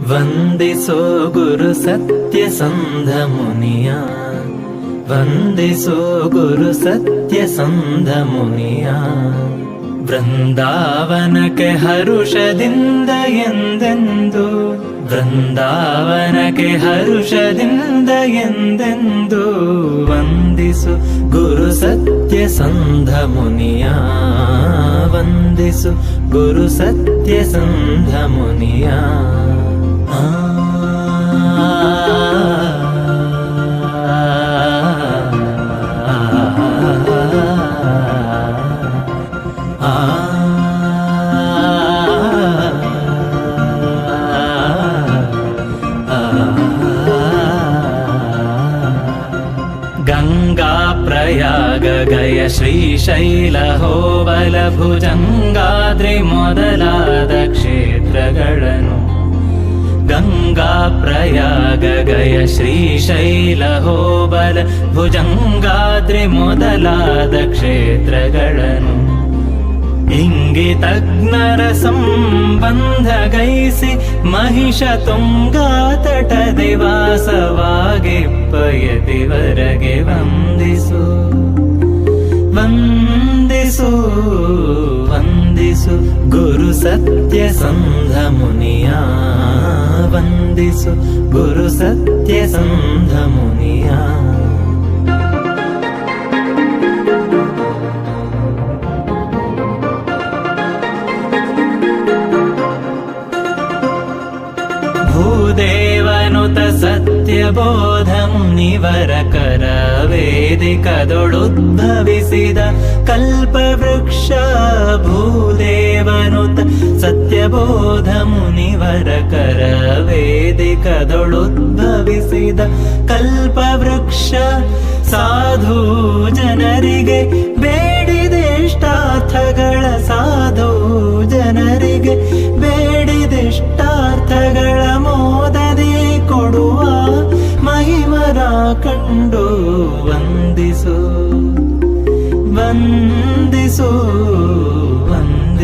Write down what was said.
ವಂದಿಸೋ ಗುರು ಸತ್ಯಸಂಧ ಮುನಿಯ, ವಂದಿಸೋ ಗುರು ಸತ್ಯಸಂಧ ಮುನಿಯ. ವೃಂದಾವನಕ್ಕೆ ಹರುಷದಿಂದ ಎಂದೆಂದು, ವೃಂದಾವನಕ್ಕೆ ಹರುಷದಿಂದ ಎಂದೆಂದು ವಂದಿಸು ಗುರು ಸತ್ಯಸಂಧ ಮುನಿಯ, ವಂದಿಸು ಗುರು ಸತ್ಯಸಂಧ ಮುನಿಯ. ಗಂಗಾ ಪ್ರಯಾಗ ಗಯ ಶ್ರೀಶೈಲ ಹೋಬಲ ಭುಜಂಗಾದ್ರಿ ಮೊದಲಾದ ಕ್ಷೇತ್ರಗಳನ್ನು, ಗಂಗಾ ಪ್ರಯಾಗ ಗಯ ಶ್ರೀಶೈಲ ಹೋಬಲ ಭುಜಂಗಾದ್ರಿ ಮೊದಲಾದ ಕ್ಷೇತ್ರಗಳನ್ನು ಇಂಗಿತಜ್ಞರ ಸಂಬಂಧ ಗೈಸಿ ಮಹಿಷ ತುಂಗಾ ತಟದಿ ವಾಸವಾಗಿಪ್ಪಯತಿವರೆಗೆ ವಂದಿಸು, ವಂದಿಸು, ವಂದಿಸು ಗುರು ಸತ್ಯಸಂಧ ಮುನಿಯ, ವಂದಿಸು ಗುರು ಸತ್ಯಸಂಧ ಮುನಿಯ. ಭೂದೇವನುತ ಸತ್ಯಬೋಧ ಮುನಿವರ ಕರ ವೇದಿಕದೊಳುದ್ಭವಿಸಿದ ಕಲ್ಪವೃಕ್ಷ, ಭೂದೇವನುತ ಸತ್ಯಬೋಧ ಮುನಿವರ ಕರ ವೇದಿಕದೊಳುದ್ಭವಿಸಿದ ಕಲ್ಪವೃಕ್ಷ. ಸಾಧು ಜನರಿಗೆ ಬೇಡಿದೆಷ್ಟಾರ್ಥಗಳ, ಸಾಧು ಜನರಿಗೆ ಬೇಡಿದೆಷ್ಟಾರ್ಥಗಳ ಮೋದದಿ ಕೊಡುವ ಮಹಿಮರ ಕಂಡು ವಂದಿಸು, ವಂದಿಸು,